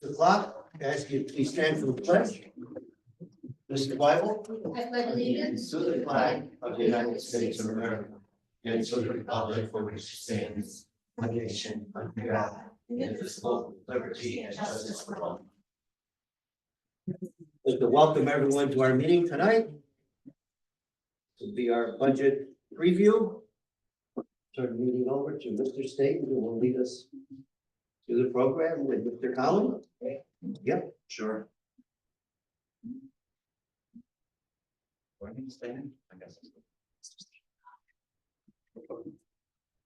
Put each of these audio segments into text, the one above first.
The clock, ask you to please stand for the pledge. Mr. Bible. I pledge allegiance To the flag of the United States of America and to the republic for which it stands, one nation under God, indivisible, with liberty and justice for all. I'd like to welcome everyone to our meeting tonight. This will be our budget preview. Turn the meeting over to Mr. Staten, who will lead us through the program with Mr. Collins. Yep, sure.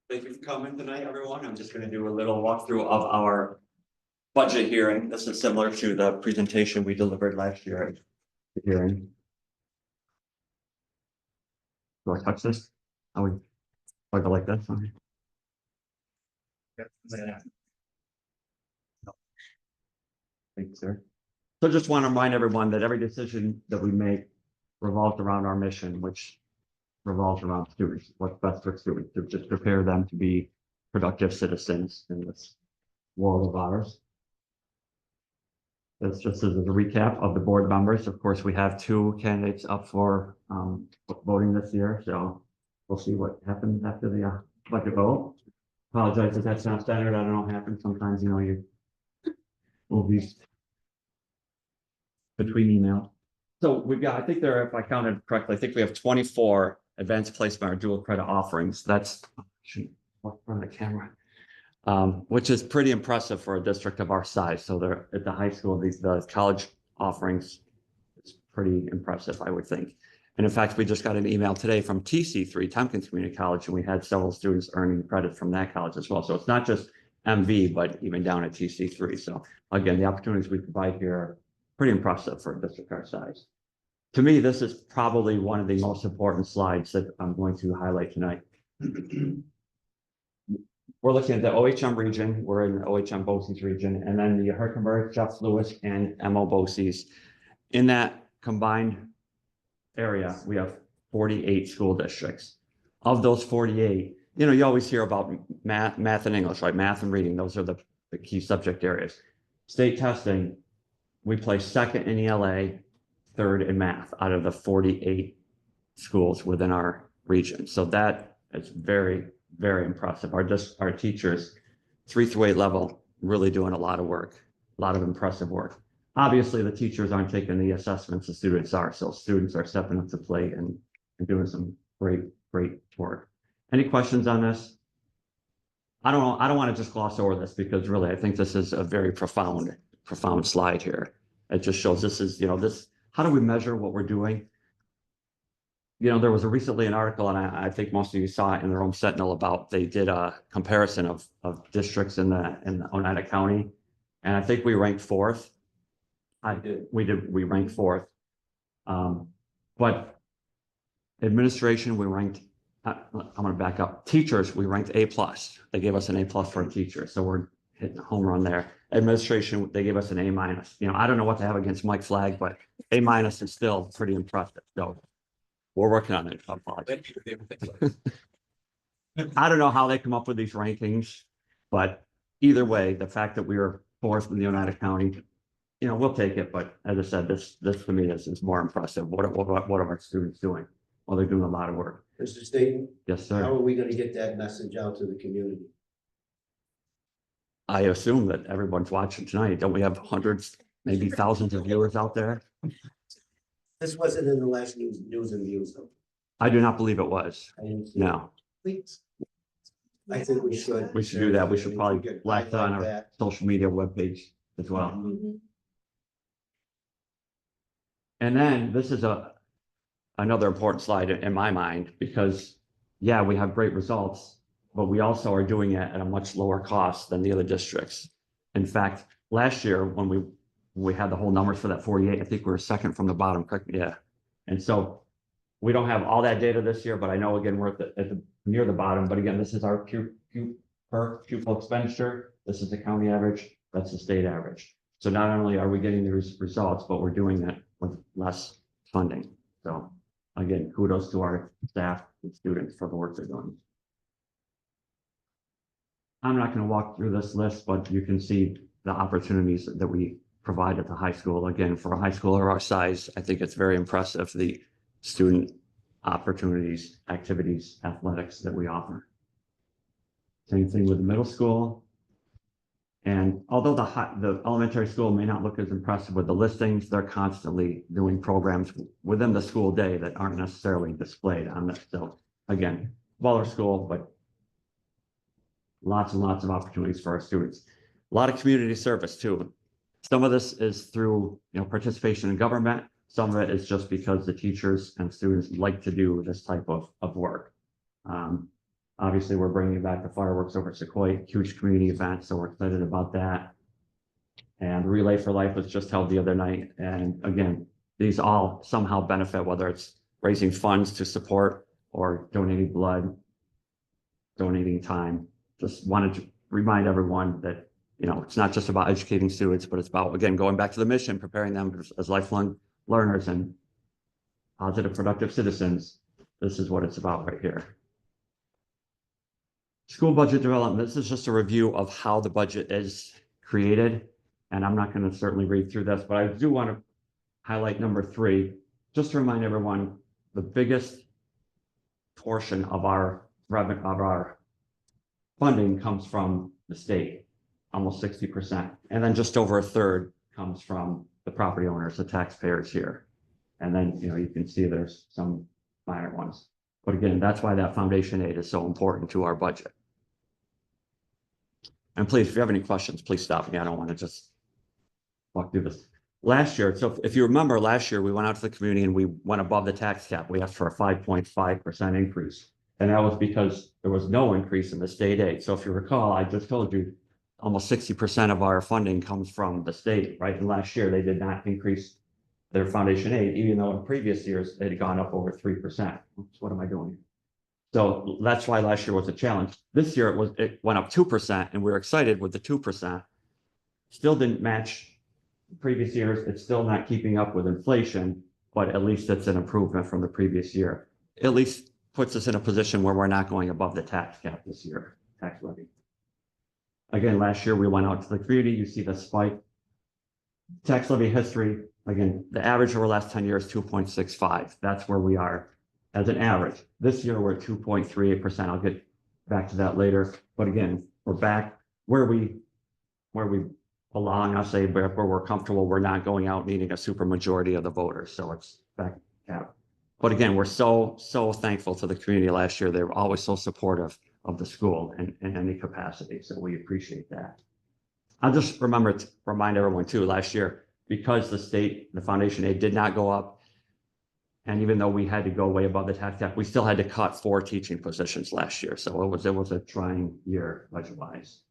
Thank you for coming tonight, everyone. I'm just going to do a little walkthrough of our budget hearing. This is similar to the presentation we delivered last year at the hearing. Do I touch this? I would go like this. Thank you, sir. So just want to remind everyone that every decision that we make revolves around our mission, which revolves around students. What's best for students, to just prepare them to be productive citizens in this world of ours. That's just as a recap of the board members. Of course, we have 2 candidates up for voting this year, so we'll see what happens after the budget vote. Apologize if that's not standard. I don't know what happens. Sometimes, you know, you will be between email. So we've got, I think there are, if I counted correctly, I think we have 24 advanced placement or dual credit offerings. That's should look from the camera, which is pretty impressive for a district of our size. So they're at the high school, the college offerings, it's pretty impressive, I would think. And in fact, we just got an email today from TC3, Tompkins Community College, and we had several students earning credit from that college as well. So it's not just MV, but even down at TC3. So again, the opportunities we provide here are pretty impressive for a district our size. To me, this is probably one of the most important slides that I'm going to highlight tonight. We're looking at the OHM region. We're in the OHM BOCES region, and then the Herkenberg, Jeff Lewis, and MO BOCES. In that combined area, we have 48 school districts. Of those 48, you know, you always hear about math and English, right? Math and reading, those are the key subject areas. State testing, we place 2nd in ELA, 3rd in math out of the 48 schools within our region. So that is very, very impressive. Our teachers, 3 through 8 level, really doing a lot of work, a lot of impressive work. Obviously, the teachers aren't taking the assessments the students are, so students are stepping up to plate and doing some great work. Any questions on this? I don't know. I don't want to just gloss over this because really, I think this is a very profound slide here. It just shows this is, you know, this, how do we measure what we're doing? You know, there was recently an article, and I think most of you saw it in the Rome Sentinel, about they did a comparison of districts in Oneida County, and I think we ranked 4th. We ranked 4th. But administration, we ranked, I'm going to back up. Teachers, we ranked A+. They gave us an A+ for a teacher, so we're hitting a home run there. Administration, they gave us an A-. You know, I don't know what they have against Mike Flagg, but A- is still pretty impressive. So we're working on it. I don't know how they come up with these rankings, but either way, the fact that we were 4th in the Oneida County, you know, we'll take it. But as I said, this to me is more impressive. What are our students doing? Well, they're doing a lot of work. Mr. Staten, Yes, sir. how are we going to get that message out to the community? I assume that everyone's watching tonight. Don't we have hundreds, maybe thousands of viewers out there? This wasn't in the last news and views. I do not believe it was. I didn't see No, Please. I think we should. we should do that. We should probably Get blast on highlight our that. social media webpage as well. Mhm. And then this is another important slide in my mind, because yeah, we have great results, but we also are doing it at a much lower cost than the other districts. In fact, last year when we had the whole numbers for that 48, I think we were 2nd from the bottom, correct? Yeah. And so we don't have all that data this year, but I know again, we're near the bottom, but again, this is our per pupil expenditure. This is the county average. That's the state average. So not only are we getting the results, but we're doing it with less funding. So again, kudos to our staff and students for the work they're doing. I'm not going to walk through this list, but you can see the opportunities that we provide at the high school. Again, for a high schooler our size, I think it's very impressive, the student opportunities, activities, athletics that we offer. Same thing with the middle school. And although the elementary school may not look as impressive with the listings, they're constantly doing programs within the school day that aren't necessarily displayed on this. So again, smaller school, but lots and lots of opportunities for our students. A lot of community service too. Some of this is through, participation in government. Some of it is just because the teachers and students like to do this type of work. Obviously, we're bringing back the fireworks over at Sequoia, huge community event, so we're excited about that. And Relay for Life was just held the other night. And again, these all somehow benefit, whether it's raising funds to support or donating blood, donating time. Just wanted to remind everyone that, it's not just about educating students, but it's about, again, going back to the mission, preparing them as lifelong learners and positive, productive citizens. This is what it's about right here. School budget development. This is just a review of how the budget is created. And I'm not going to certainly read through this, but I do want to highlight number 3, just to remind everyone, the biggest portion of our revenue, of our funding comes from the state, almost 60%. And then just over a third comes from the property owners, the taxpayers here. And then, you can see there's some minor ones. But again, that's why that foundation aid is so important to our budget. And please, if you have any questions, please stop me. I don't want to just walk through this. Last year, so if you remember last year, we went out to the community and we went above the tax cap. We asked for a 5.5% increase. And that was because there was no increase in the state aid. So if you recall, I just told you almost 60% of our funding comes from the state, right? And last year they did not increase their foundation aid, even though in previous years it had gone up over 3%. What am I doing? So that's why last year was a challenge. This year it went up 2%, and we were excited with the 2%. Still didn't match previous years. It's still not keeping up with inflation, but at least it's an improvement from the previous year. At least puts us in a position where we're not going above the tax cap this year, tax levy. Again, last year we went out to the community. You see the spike. Tax levy history. Again, the average over the last 10 years, 2.65. That's where we are as an average. This year, we're at 2.38%. I'll get back to that later. But again, we're back where we belong. I'll say where we're comfortable. We're not going out needing a super majority of the voters. So it's back cap. But again, we're so thankful to the community last year. They were always so supportive of the school in any capacity. So we appreciate that. I'll just remember to remind everyone too, last year, because the foundation aid did not go up, and even though we had to go way above the tax cap, we still had to cut 4 teaching positions last year. So it was a trying year budget-wise.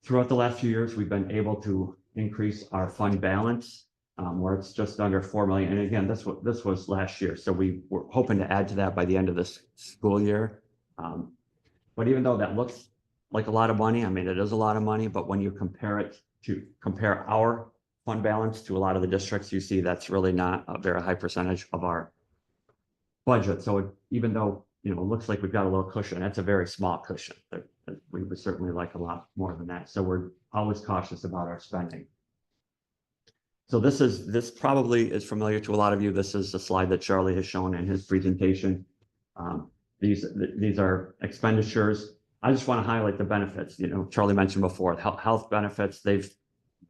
Throughout the last few years, we've been able to increase our fund balance, where it's just under 4 million. And again, this was last year. So we were hoping to add to that by the end of this school year. But even though that looks like a lot of money, I mean, it is a lot of money, but when you compare our fund balance to a lot of the districts, you see that's really not a very high percentage of our budget. So even though, it looks like we've got a little cushion, that's a very small cushion. We would certainly like a lot more than that. So we're always cautious about our spending. So this probably is familiar to a lot of you. This is the slide that Charlie has shown in his presentation. These are expenditures. I just want to highlight the benefits. Charlie mentioned before, health benefits, they've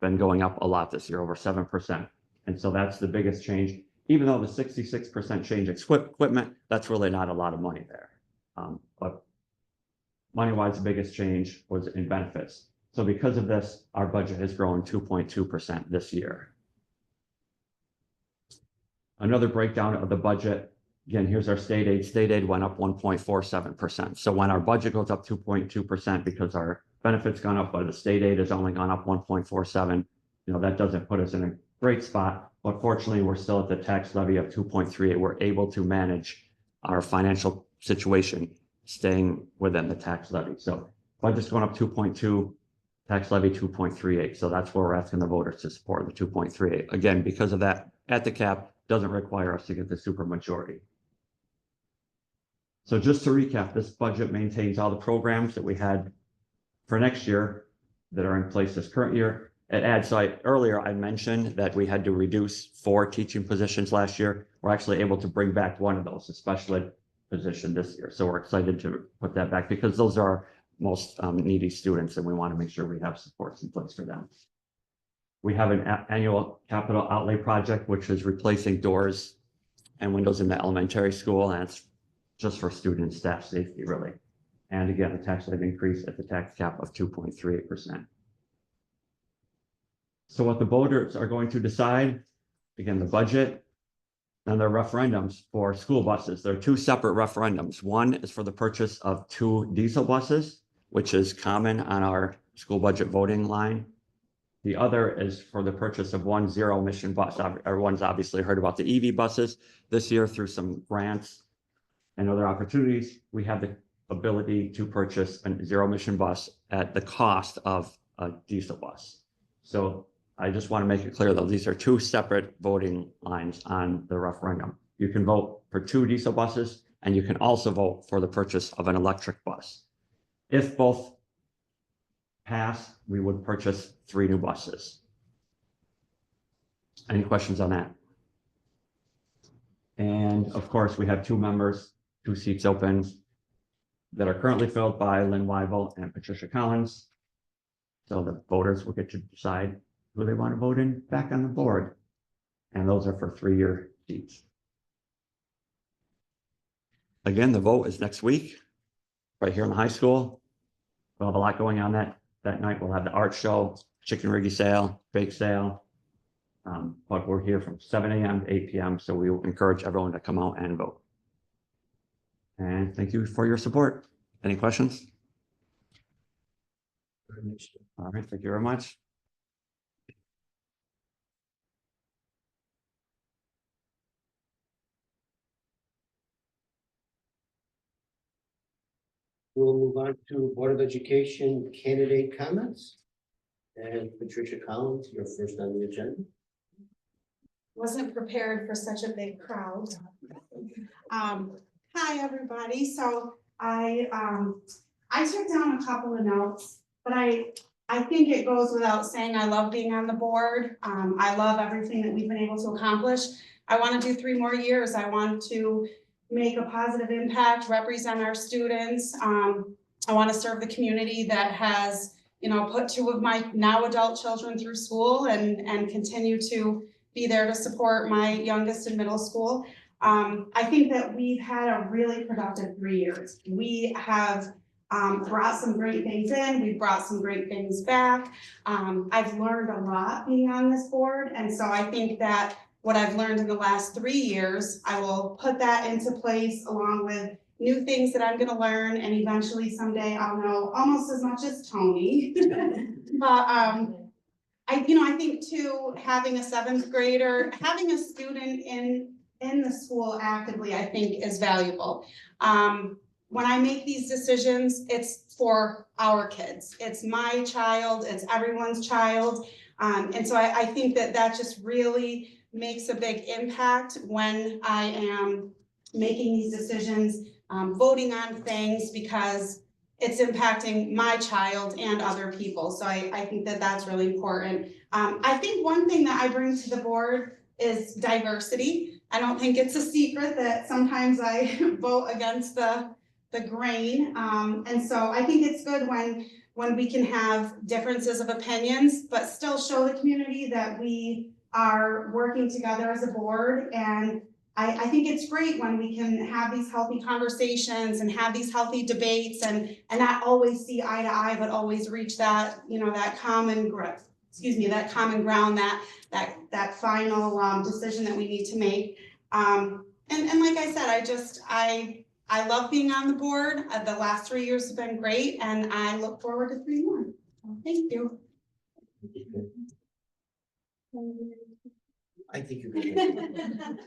been going up a lot this year, over 7%. And so that's the biggest change. Even though the 66% change equipment, that's really not a lot of money there. But money-wise, the biggest change was in benefits. So because of this, our budget has grown 2.2% this year. Another breakdown of the budget. Again, here's our state aid. State aid went up 1.47%. So when our budget goes up 2.2% because our benefits gone up, but the state aid has only gone up 1.47%, that doesn't put us in a great spot. But fortunately, we're still at the tax levy of 2.38. We're able to manage our financial situation, staying within the tax levy. So budget's going up 2.2, tax levy 2.38. So that's where we're asking the voters to support the 2.38. Again, because of that, at the cap, doesn't require us to get the super majority. So just to recap, this budget maintains all the programs that we had for next year. that are in place this current year. It adds, so earlier I mentioned that we had to reduce 4 teaching positions last year. We're actually able to bring back one of those, a special ed position this year. So we're excited to put that back because those are our most needy students and we want to make sure we have supports in place for them. We have an annual capital outlay project, which is replacing doors and windows in the elementary school, and it's just for student and staff safety, really. And again, a tax rate increase at the tax cap of 2.38%. So what the voters are going to decide, again, the budget and their referendums for school buses. There are 2 separate referendums. One is for the purchase of 2 diesel buses, which is common on our school budget voting line. The other is for the purchase of 1 zero emission bus. Everyone's obviously heard about the EV buses. This year, through some grants and other opportunities, we have the ability to purchase a zero emission bus at the cost of a diesel bus. So I just want to make it clear, though, these are 2 separate voting lines on the referendum. You can vote for 2 diesel buses, and you can also vote for the purchase of an electric bus. If both pass, we would purchase 3 new buses. Any questions on that? And of course, we have 2 members, 2 seats open that are currently filled by Lynn Weibel and Patricia Collins. So the voters will get to decide who they want to vote in back on the board. And those are for 3-year seats. Again, the vote is next week, right here in the high school. We'll have a lot going on that night. We'll have the art show, chicken riggy sale, bake sale. But we're here from 7 a.m. to 8 p.m. So we will encourage everyone to come out and vote. And thank you for your support. Any questions? All right, thank you very much. We'll move on to Board of Education candidate comments. And Patricia Collins, you're first on the agenda. Wasn't prepared for such a big crowd. Hi, everybody. So I took down a couple of notes, but I think it goes without saying, I love being on the board. I love everything that we've been able to accomplish. I want to do 3 more years. I want to make a positive impact, represent our students. I want to serve the community that has, put 2 of my now adult children through school and continue to be there to support my youngest in middle school. I think that we've had a really productive 3 years. We have brought some great things in, we've brought some great things back. I've learned a lot being on this board, and so I think that what I've learned in the last 3 years, I will put that into place along with new things that I'm gonna learn, and eventually someday I'll know almost as much as Tony. But I think too, having a 7th grader, having a student in the school actively, I think is valuable. When I make these decisions, it's for our kids. It's my child, it's everyone's child. And so I think that just really makes a big impact when I am making these decisions, voting on things, because it's impacting my child and other people. So I think that that's really important. I think one thing that I bring to the board is diversity. I don't think it's a secret that sometimes I vote against the grain. And so I think it's good when we can have differences of opinions, but still show the community that we are working together as a board. And I think it's great when we can have these healthy conversations and have these healthy debates and not always see eye to eye, but always reach that, that common ground, that final decision that we need to make. And like I said, I love being on the board. The last 3 years have been great, and I look forward to 3 more. Thank you. I think you're good.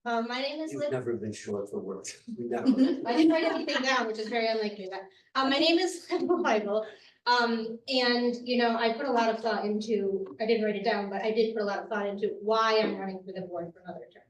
My name is You've Liv. never been short for words. I didn't write anything down, which is very unlike me. My name is Bible. And I put a lot of thought into, I didn't write it down, but I did put a lot of thought into why I'm running for the board for another term.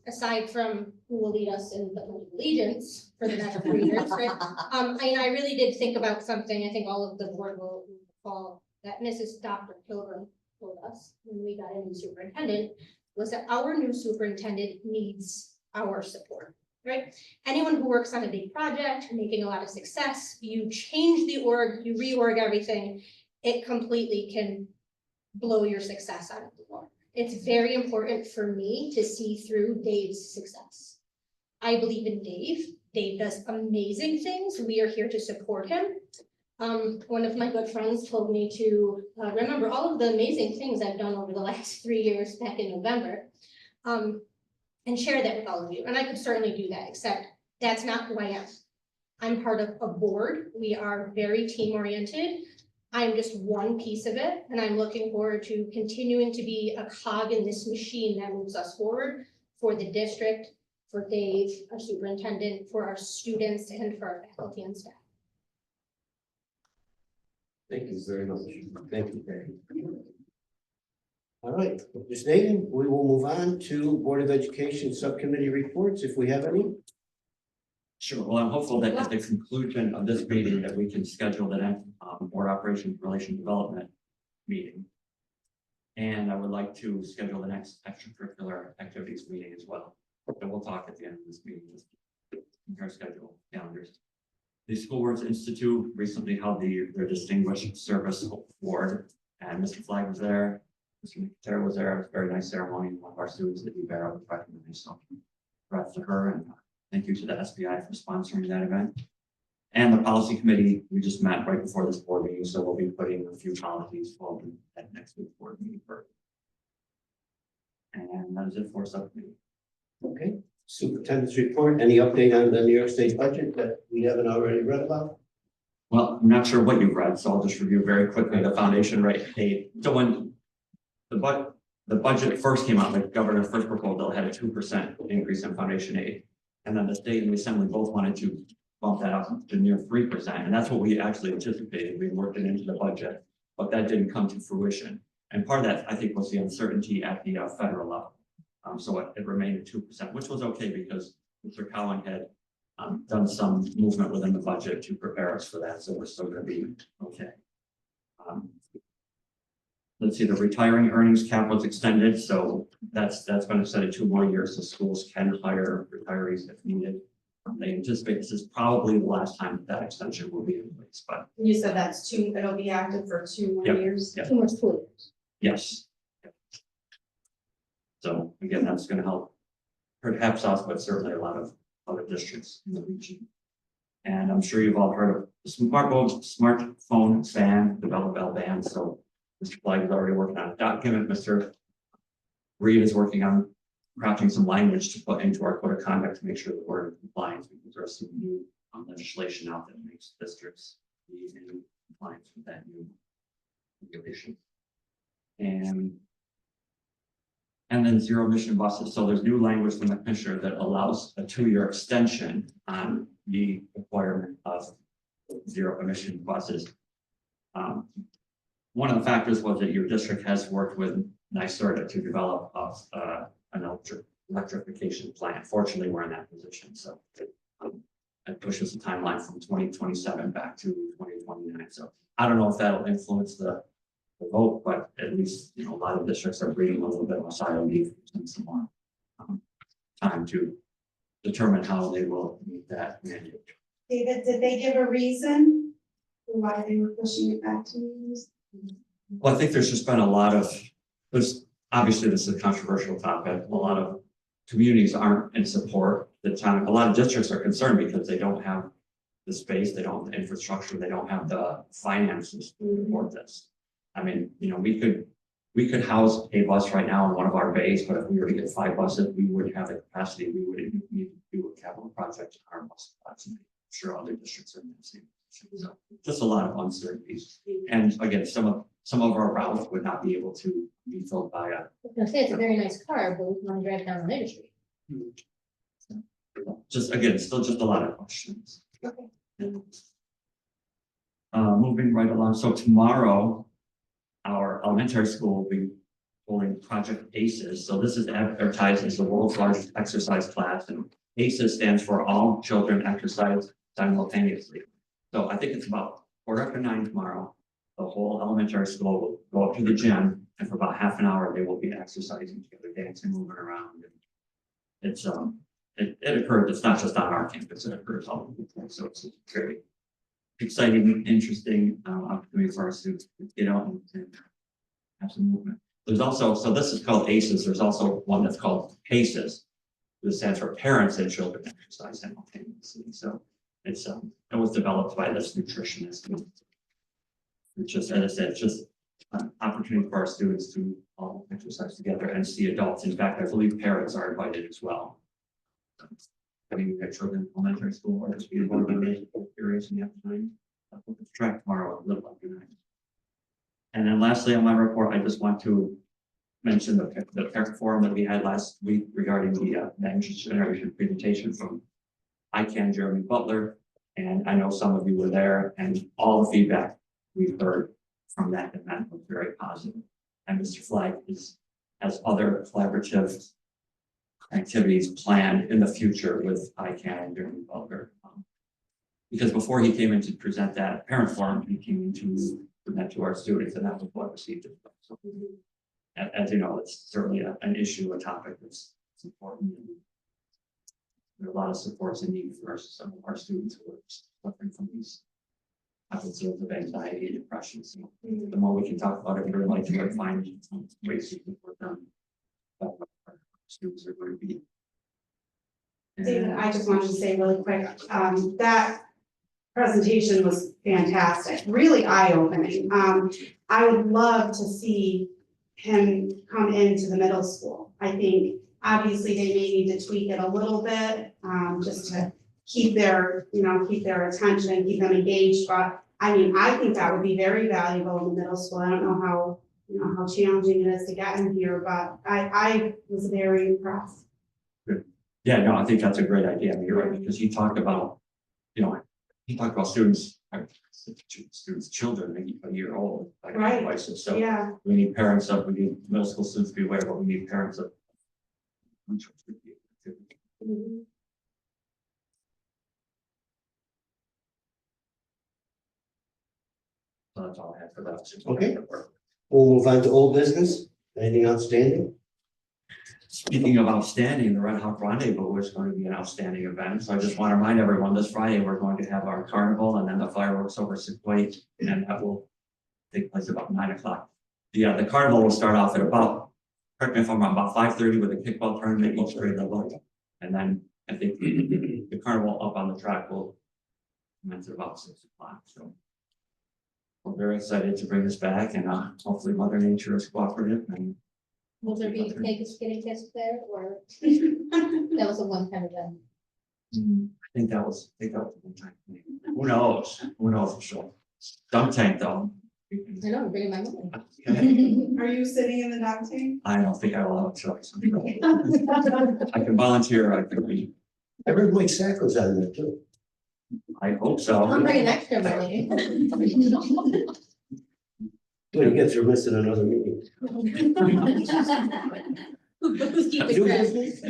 aside from who will lead us in the Pledge of Allegiance for the next 3 years, right? I really did think about something, I think all of the board will recall, that Mrs. Dr. Pilgrim told us when we got a new superintendent, was that our new superintendent needs our support, right? Anyone who works on a big project, making a lot of success, you change the org, you reorg everything, it completely can blow your success out of the water. It's very important for me to see through Dave's success. I believe in Dave. Dave does amazing things. We are here to support him. One of my good friends told me to remember all of the amazing things I've done over the last 3 years back in November, and share that with all of you. And I could certainly do that, except that's not who I am. I'm part of a board. We are very team oriented. I'm just one piece of it, and I'm looking forward to continuing to be a cog in this machine that moves us forward for the district, for Dave, our superintendent, for our students, and for our faculty and staff. Thank you very much. Thank you, Barry. All right, Mr. Staten, we will move on to Board of Education Subcommittee reports, if we have any. Sure. Well, I'm hopeful that at the conclusion of this meeting that we can schedule the next Board Operations Relation Development meeting. And I would like to schedule the next extracurricular activities meeting as well. And we'll talk at the end of this meeting, just compare schedule calendars. The School Boards Institute recently held their Distinguished Service Award, and Mr. Flagg was there. Mr. McTerra was there. It was a very nice ceremony. One of our students that you bear was recognized. So congrats to her, and thank you to the SBI for sponsoring that event. And the policy committee, we just met right before this board meeting, so we'll be putting a few policies forward at next week's board meeting. And that is it for subcommittee. Okay, Superintendent's report, any update on the New York State budget that we haven't already read about? Well, I'm not sure what you've read, so I'll just review very quickly the foundation rate paid. So when the budget first came out, the governor's first proposal had a 2% increase in foundation aid. And then the state and the assembly both wanted to bump that up to near 3%. And that's what we actually anticipated. We worked it into the budget, but that didn't come to fruition. And part of that, I think, was the uncertainty at the federal level. So it remained at 2%, which was okay because Mr. Cowan had done some movement within the budget to prepare us for that. So we're still going to be okay. Let's see, the retiring earnings cap was extended. So that's going to set it 2 more years so schools can hire retirees if needed. They anticipate this is probably the last time that extension will be in place, but You said that's 2, it'll be active for 2 more Yep. years. Yep. 2 more school years. yes. So again, that's going to help perhaps us, but certainly a lot of other districts in the region. And I'm sure you've all heard of the smartphone ban, the Bell ban. So Mr. Flagg is already working on a document. Mr. Reed is working on crafting some language to put into our code of conduct to make sure that we're in compliance, because there's some new legislation out that makes districts be in compliance with that new regulation. And then zero emission buses. So there's new language from the commissioner that allows a 2-year extension on the requirement of zero emission buses. One of the factors was that your district has worked with NYSERDA to develop an electrification plan. Fortunately, we're in that position. So it pushes the timeline from 2027 back to 2029. So I don't know if that'll influence the vote, but at least, a lot of districts are breathing a little bit of a sigh of relief and some more time to determine how they will meet that mandate. David, did they give a reason why they were pushing it back to you? Well, I think there's just been a lot of, obviously this is a controversial topic. A lot of communities aren't in support. A lot of districts are concerned because they don't have the space, they don't have the infrastructure, they don't have the finances to support this. I mean, we could house a bus right now in one of our bays, but if we were to get 5 buses, we wouldn't have the capacity. We would need to do a capital project in our bus spots. I'm sure other districts are in the same position. So just a lot of uncertainties. And again, some of our routes would not be able to be filled by I was gonna say it's a very nice car, but we want to drive down the street. just again, still just a lot of questions. Okay. Moving right along. So tomorrow, our elementary school will be calling Project ACES. So this is advertised as the world's largest exercise class, and ACES stands for All Children Exercise Simultaneously. So I think it's about 9:15 tomorrow. The whole elementary school will go up to the gym, and for about half an hour, they will be exercising together, dancing, moving around. And it's it occurs. It's not just on our campus; it occurs all over the place. So it's very exciting, interesting opportunity for our students to get out and have some movement. There's also, so this is called ACES. There's also one that's called PACES. This stands for Parents and Children Exercise Simultaneously. So it's it was developed by this nutritionist. It's just, as I said, it's just an opportunity for our students to all exercise together and see adults. In fact, I believe parents are invited as well. Having their children in elementary school or just be one of them curious in the afternoon. I'll put the track tomorrow at little after night. And then lastly, on my report, I just want to mention the parent forum that we had last week regarding the next generation presentation from ICANN Jeremy Butler. And I know some of you were there, and all the feedback we've heard from that event was very positive. And Mr. Flagg has other collaborative activities planned in the future with ICANN and Jeremy Butler. Because before he came in to present that parent forum, he came in to present to our students, and that was what received it. So, as you know, it's certainly an issue, a topic that's important. There are a lot of supports and need for some of our students who are suffering from these episodes of anxiety and depression. So the more we can talk about it, we're like to find ways to support them. Students are going to be. David, I just wanted to say really quick, that presentation was fantastic, really eye-opening. I would love to see him come into the middle school. I think obviously they may need to tweak it a little bit, just to keep their, keep their attention, keep them engaged. But I mean, I think that would be very valuable in the middle school. I don't know how, how challenging it is to get in here, but I was very impressed. Good. Yeah, no, I think that's a great idea. I mean, you're right, because he talked about, he talked about students, children, maybe a year old, like Right. devices. So Yeah, we need parents of, we need middle school students to be aware, but we need parents of. mhm. So that's all I have for that. Okay. We'll move on to old business. Anything outstanding? Speaking of outstanding, the Red Hawk Rendezvous is going to be an outstanding event. So I just want to remind everyone, this Friday, we're going to have our carnival and then the fireworks over Sequoia, and that will take place about 9 o'clock. Yeah, the carnival will start off at about, correct me if I'm wrong, about 5:30 with a kickball tournament each grade level. And then I think the carnival up on the track will commence at about 6 o'clock. So we're very excited to bring this back, and hopefully Mother Nature is cooperative. And Will there be Vegas getting kissed there, or that was a one-time event? I think that was a one time thing. Who knows? Who knows for sure? Dunk tank though. I know, I'm bringing my money. Okay. Are you sitting in the dog tank? I don't think I will have a choice. I can volunteer. I can be. I heard Mike Sacco's on there too. I hope so. I'm bringing extra money. When he gets, you're missing another meeting. Who's keeping New track? business?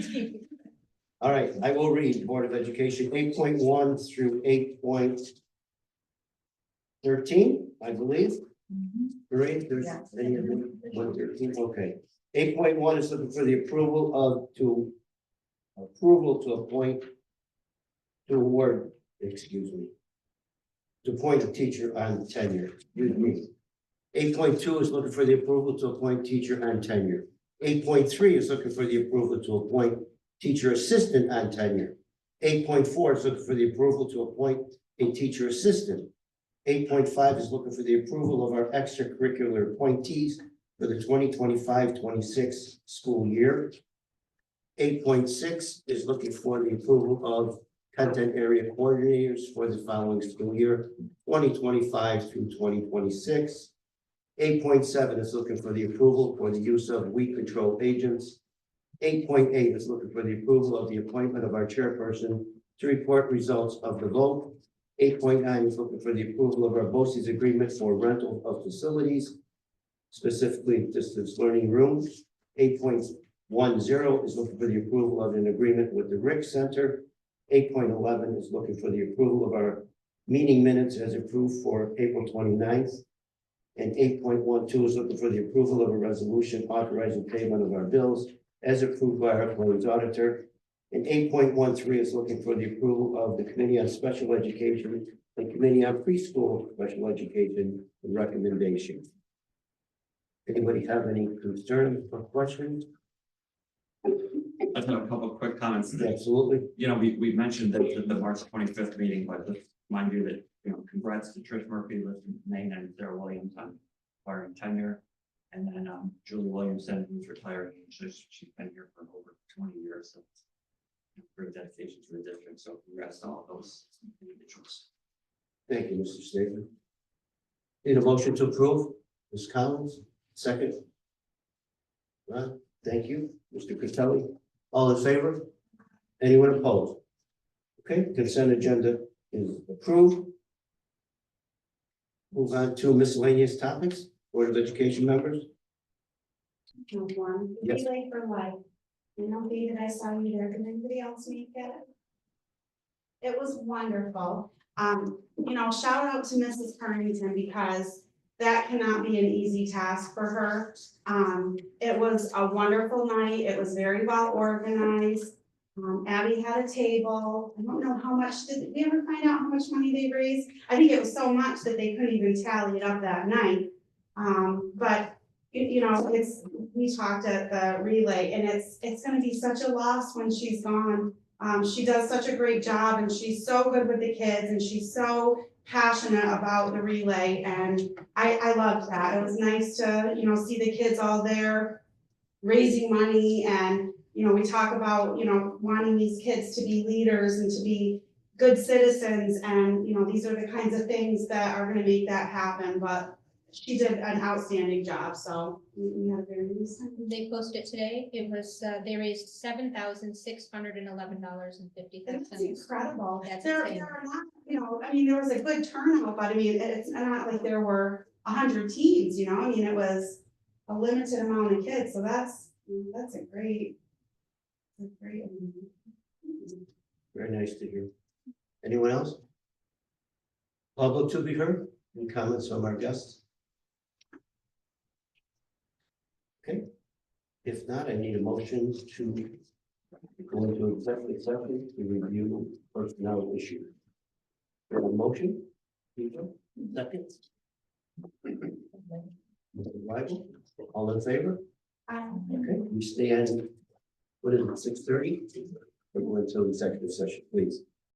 All right, I will read Board of Education 8.1 through 8.13, I believe. Great, there's any of them? 113, okay. 8.1 is looking for the approval to appoint, to award, to appoint a teacher on tenure. Excuse me. 8.2 is looking for the approval to appoint teacher on tenure. 8.3 is looking for the approval to appoint teacher assistant on tenure. 8.4 is looking for the approval to appoint a teacher assistant. 8.5 is looking for the approval of our extracurricular appointees for the 2025-26 school year. 8.6 is looking for the approval of content area coordinators for the following school year, 2025 through 2026. 8.7 is looking for the approval for the use of weed control agents. 8.8 is looking for the approval of the appointment of our chairperson to report results of the vote. 8.9 is looking for the approval of our BOCES agreement for rental of facilities. specifically distance learning rooms. 8.10 is looking for the approval of an agreement with the Rick Center. 8.11 is looking for the approval of our meeting minutes as approved for April 29th. And 8.12 is looking for the approval of a resolution authorizing payment of our bills as approved by our claims auditor. And 8.13 is looking for the approval of the Committee on Special Education and Committee on Preschool Special Education recommendation. Anybody have any concerns or questions? I just have a couple of quick comments. Absolutely. You know, we mentioned that the March 25th meeting, but let's remind you that, you know, congrats to Trish Murphy, Liston Maine, and Sarah Williams on acquiring tenure. And then Julie Williamson, who's retired, she's been here for over 20 years. So great dedication to the district. So congrats to all those individuals. Thank you, Mr. Statement. Need a motion to approve? Ms. Collins, second. Ron, thank you. Mr. Castelli, all in favor? Anyone opposed? Okay, consent agenda is approved. Move on to miscellaneous topics. Board of Education members. One, Yes. relay for life. You know, David, I saw you there. Did anybody else make it? It was wonderful. You know, shout out to Mrs. Carrington because that cannot be an easy task for her. It was a wonderful night. It was very well organized. Abby had a table. I don't know how much, did we ever find out how much money they raised? I think it was so much that they couldn't even tally it up that night. But you know, we talked at the relay and it's gonna be such a loss when she's gone. She does such a great job and she's so good with the kids and she's so passionate about the relay and I loved that. It was nice to, you know, see the kids all there raising money and, you know, we talk about, you know, wanting these kids to be leaders and to be good citizens and, you know, these are the kinds of things that are gonna make that happen, but she did an outstanding job, so we had a very nice time. They posted today, it was, they raised $7,611.50. That's incredible. That's There insane. are not, you know, I mean, there was a good turnout, but I mean, it's not like there were 100 teams, you know, I mean, it was a limited amount of kids, so that's a great. Very nice to hear. Anyone else? Public to be heard? Any comments from our guests? Okay, if not, I need a motion to go into executive session to review personnel issues. There a motion? Peter, second. Mr. Weigel, all in favor? Okay, we stand, what is it, 6:30? We're going to executive session, please.